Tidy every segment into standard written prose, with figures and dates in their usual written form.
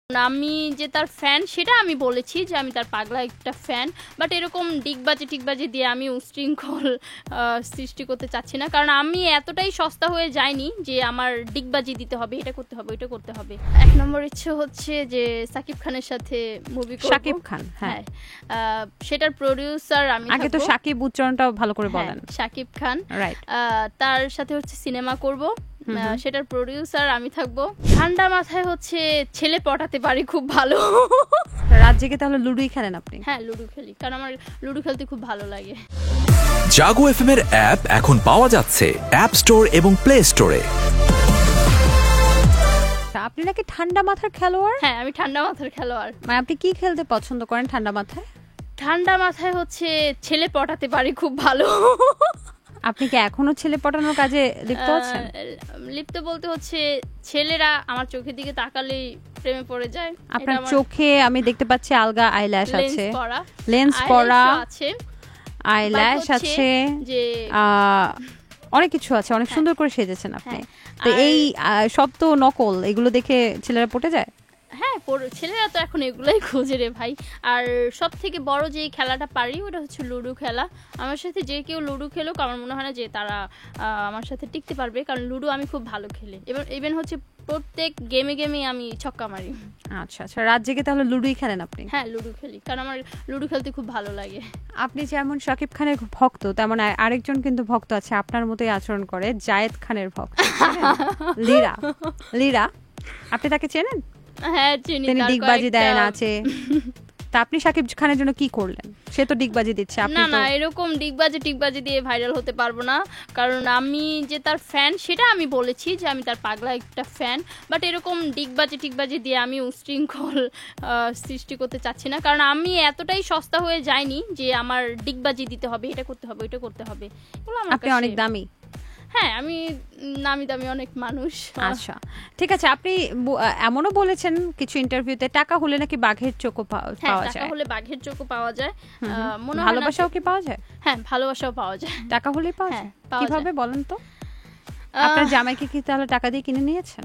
আমি যে তার ফ্যান সেটা আমি বলেছি যে আমি তার পাগলা একটা ফ্যান, বাট এরকম ডিগবাজি দিয়ে আমি উশৃঙ্খল সৃষ্টি করতে চাচ্ছি না, কারণ আমি এতটাই সস্তা হয়ে যাইনি যে আমার ডিগবাজি দিতে হবে, এটা করতে হবে, ওইটা করতে হবে। এক নম্বর ইচ্ছে হচ্ছে যে সাকিব খানের সাথে মুভি করব। সাকিব খান, হ্যাঁ, সেটার প্রোডিউসার আমি আগে তো সাকিব উচ্চারণটা ভালো করে বলেন। সাকিব খান, রাইট। তার সাথে হচ্ছে সিনেমা করব, সেটার প্রোডিউসার আমি থাকবো। ঠান্ডা মাথায় হচ্ছে ছেলে পটাতে পারি খুব ভালো। রাত জেগে তাহলে লুডোই খেলেন আপনি? হ্যাঁ, লুডো খেলি, কারণ আমার লুডো খেলতে খুব ভালো লাগে। জাগো এফএম এর অ্যাপ এখন পাওয়া যাচ্ছে অ্যাপ স্টোর এবং প্লে স্টোরে। আপনি নাকি ঠান্ডা মাথার খেলোয়াড়? হ্যাঁ, আমি ঠান্ডা মাথার খেলোয়াড়। মানে আপনি কি খেলতে পছন্দ করেন ঠান্ডা মাথায়? ঠান্ডা মাথায় হচ্ছে ছেলে পটাতে পারি খুব ভালো। আপনি কি এখনো ছেলে পটানোর কাজে লিপ্ত আছেন? লিপ্ত বলতে হচ্ছে ছেলেরা আমার চোখের দিকে তাকালেই প্রেমে পড়ে যায়। আপনার চোখে আমি দেখতে পাচ্ছি আলগা আইল্যাশ আছে, লেন্স পরা আছে, আইল্যাশ আছে, যে অনেক কিছু আছে, অনেক সুন্দর করে সেজেছেন আপনি। তো এই সব তো নকল, এগুলো দেখে ছেলেরা পটে যায়? হ্যাঁ, ছেলেরা তো এখন এগুলাই খোঁজে রে ভাই। আর সব থেকে বড় যে খেলাটা পারি ওটা হচ্ছে লুডো খেলা। আমার সাথে যে কেউ লুডো খেলুক আমার মনে হয় না যে তারা আমার সাথে টিকতে পারবে, কারণ লুডো আমি খুব ভালো খেলি। ইভেন হচ্ছে প্রত্যেক গেমে আমি ছক্কা মারি। আচ্ছা আচ্ছা, রাত জেগে তাহলে লুডোই খেলেন আপনি? হ্যাঁ, লুডো খেলি, কারণ আমার লুডো খেলতে খুব ভালো লাগে। আপনি যেমন শাকিব খানের ভক্ত, তেমন আরেকজন কিন্তু ভক্ত আছে আপনার মতোই আচরণ করে, জায়েদ খানের ভক্ত, লীরা। আপনি তাকে চেনেন? হ্যাঁ, চিনি। তিনি ডিগবাজি দেয় নাচে। তা আপনি শাকিব খানের জন্য কি করলেন? সে তো ডিগবাজি দিচ্ছে, আপনি না, এরকম ডিগবাজি দিয়ে ভাইরাল হতে পারবো না, কারণ আমি যে তার ফ্যান সেটা আমি বলেছি যে আমি তার পাগলা একটা ফ্যান, বাট এরকম ডিগবাজি দিয়ে আমি উশৃঙ্খল সৃষ্টি করতে চাচ্ছি না, কারণ আমি এতটাই সস্তা হয়ে যাইনি যে আমার ডিগবাজি দিতে হবে, এটা করতে হবে, ওইটা করতে হবে। আপনি অনেক দামি। হ্যাঁ, আমি নামি দামি অনেক মানুষ। আচ্ছা, ঠিক আছে। আপনি এমনও বলেছেন কিছু ইন্টারভিউতে টাকা হলে নাকি বাঘের চোখও পাওয়া যায়। টাকা হলে বাঘের চোখও পাওয়া যায়। ভালোবাসাও কি পাওয়া যায়? হ্যাঁ, ভালোবাসাও পাওয়া যায়। টাকা হলেই পাওয়া যায়? কিভাবে বলেন তো? আপনার জামাইকে কি তাহলে টাকা দিয়ে কিনে নিয়েছেন?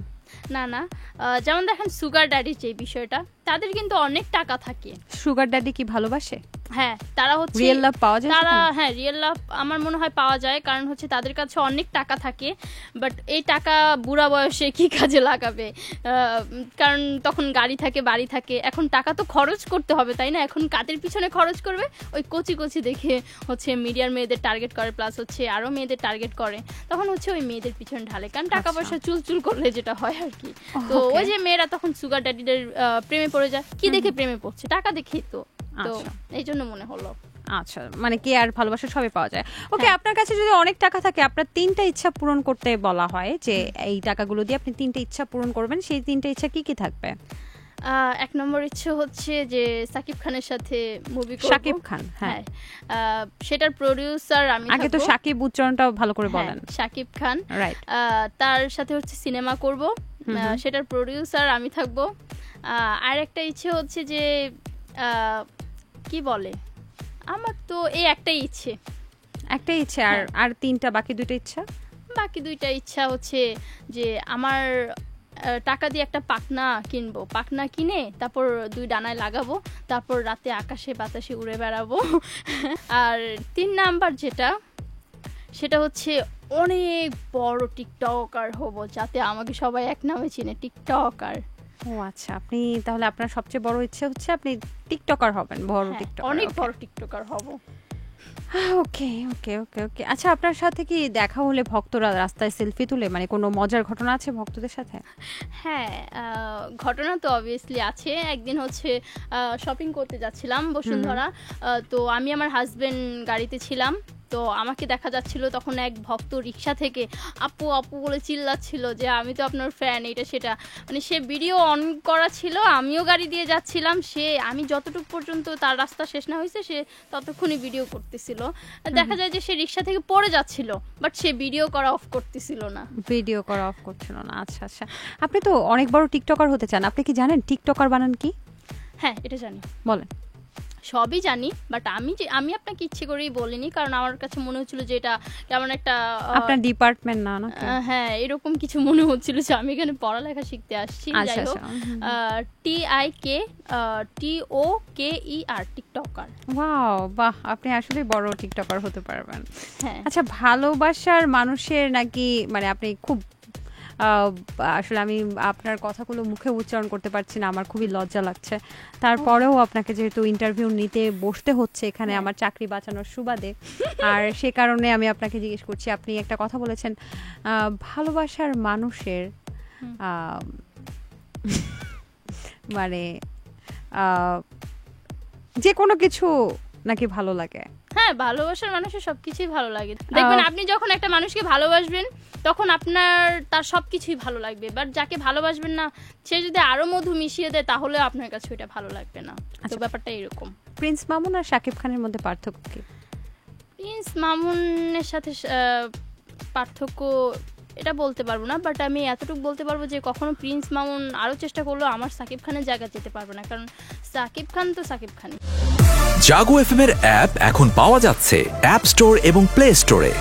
না, যেমন দেখেন সুগার ড্যাডি যে বিষয়টা, তাদের কিন্তু অনেক টাকা থাকে। সুগার ড্যাডি কি ভালোবাসে? হ্যাঁ, তারা হচ্ছে রিয়েল লাভ পাওয়া যায়। হ্যাঁ, রিয়েল লাভ আমার মনে হয় পাওয়া যায়, কারণ হচ্ছে তাদের কাছে অনেক টাকা থাকে, বাট এই টাকা বুড়া বয়সে কি কাজে লাগাবে? কারণ তখন গাড়ি থাকে, বাড়ি থাকে, এখন টাকা তো খরচ করতে হবে, তাই না? এখন কাদের পিছনে খরচ করবে? ওই কচি দেখে হচ্ছে মিডিয়ার মেয়েদের টার্গেট করে, প্লাস হচ্ছে আরো মেয়েদের টার্গেট করে, তখন হচ্ছে ওই মেয়েদের পিছনে ঢালে, কারণ টাকা পয়সা চুল করলে যেটা হয় আর কি। তো ওই যে মেয়েরা তখন সুগার ড্যাডিদের প্রেমে পড়ে যায়। কি দেখে প্রেমে পড়ছে? টাকা দেখেই তো। এই জন্য মনে হলো। আচ্ছা, মানে কি আর ভালোবাসা সবই পাওয়া যায়। ওকে, আপনার কাছে যদি অনেক টাকা থাকে, আপনার 3টা ইচ্ছা পূরণ করতে বলা হয়, যে এই টাকাগুলো দিয়ে আপনি 3টা ইচ্ছা পূরণ করবেন, সেই 3টা ইচ্ছা কি থাকবে? এক নম্বর ইচ্ছে হচ্ছে যে সাকিব খানের সাথে মুভি করব। সাকিব খান, হ্যাঁ, সেটার প্রোডিউসার আমি থাকব। আগে তো সাকিব উচ্চারণটা ভালো করে বলেন। সাকিব খান, রাইট। তার সাথে হচ্ছে সিনেমা করব, সেটার প্রোডিউসার আমি থাকব। আর একটা ইচ্ছে হচ্ছে যে কি বলে, আমার তো এই একটাই ইচ্ছে। আর 3টা বাকি 2টা ইচ্ছা? বাকি 2টা ইচ্ছা হচ্ছে যে আমার টাকা দিয়ে একটা পাখনা কিনবো, পাখনা কিনে তারপর 2 ডানায় লাগাবো, তারপর রাতে আকাশে বাতাসে উড়ে বেড়াবো। আর 3 নাম্বার সেটা হচ্ছে অনেক বড় টিকটকার হব, যাতে আমাকে সবাই এক নামে চিনে, টিকটকার। ও আচ্ছা, আপনি তাহলে আপনার সবচেয়ে বড় ইচ্ছে হচ্ছে আপনি টিকটকার হবেন, বড় টিকটকার, অনেক বড় টিকটকার হব। ওকে ওকে ওকে ওকে আচ্ছা, আপনার সাথে কি দেখা হলে ভক্তরা রাস্তায় সেলফি তুলে, মানে কোনো মজার ঘটনা আছে ভক্তদের সাথে? হ্যাঁ, ঘটনা তো অবভিয়াসলি আছে। একদিন হচ্ছে শপিং করতে যাচ্ছিলাম বসুন্ধরা, তো আমি আমার হাজবেন্ড গাড়িতে ছিলাম, তো আমাকে দেখা যাচ্ছিল তখন এক ভক্ত রিক্সা থেকে আপু আপু বলে চিল্লাচ্ছিল যে আমি তো আপনার ফ্যান, এটা সেটা, মানে সে ভিডিও অন করা ছিল, আমিও গাড়ি দিয়ে যাচ্ছিলাম, আমি যতটুকু পর্যন্ত তার রাস্তা শেষ না হয়েছে সে ততক্ষণই ভিডিও করতেছিল। দেখা যায় যে সে রিক্সা থেকে পড়ে যাচ্ছিল, বাট সে ভিডিও করা অফ করতেছিল না। আচ্ছা আচ্ছা, আপনি তো অনেক বড় টিকটকার হতে চান, আপনি কি জানেন টিকটকার বানান কি? হ্যাঁ, এটা জানি। বলেন। সবই জানি, বাট আমি আপনাকে ইচ্ছে করেই বলিনি, কারণ আমার কাছে মনে হচ্ছিল যে এটা কেমন একটা আপনার ডিপার্টমেন্ট না নাকি? হ্যাঁ এরকম কিছু মনে হচ্ছিল যে আমি এখানে পড়ালেখা শিখতে আসছি। আচ্ছা, যাই হোক, TIKTOKER, টিকটকার। ওয়াও, বাহ, আপনি আসলে বড় টিকটকার হতে পারবেন। হ্যাঁ। আচ্ছা, ভালোবাসার মানুষের নাকি মানে আপনি খুব আসলে আমি আপনার কথাগুলো মুখে উচ্চারণ করতে পারছি না, আমার খুবই লজ্জা লাগছে। তারপরেও আপনাকে যেহেতু ইন্টারভিউ নিতে বসতে হচ্ছে এখানে আমার চাকরি বাঁচানোর সুবাদে, আর সে কারণে আমি আপনাকে জিজ্ঞেস করছি। আপনি একটা কথা বলেছেন ভালোবাসার মানুষের মানে যে কোনো কিছু নাকি ভালো লাগে। হ্যাঁ, ভালোবাসার মানুষের সবকিছুই ভালো লাগে। দেখবেন আপনি যখন একটা মানুষকে ভালোবাসবেন তখন তার সবকিছুই ভালো লাগবে, বাট যাকে ভালোবাসবেন না সে যদি আরো মধু মিশিয়ে দেয় তাহলে আপনার কাছে ওটা ভালো লাগবে না। তো ব্যাপারটা এরকম। প্রিন্স মামুন আর শাকিব খানের মধ্যে পার্থক্য কি? প্রিন্স মামুনের সাথে পার্থক্য এটা বলতে পারবো না, বাট আমি এতটুকু বলতে পারবো যে কখনো প্রিন্স মামুন আরো চেষ্টা করলো আমার সাকিব খানের জায়গা যেতে পারবে না, কারণ সাকিব খান তো সাকিব খানই। জাগো এফএম এর অ্যাপ এখন পাওয়া যাচ্ছে অ্যাপ স্টোর এবং প্লে স্টোরে।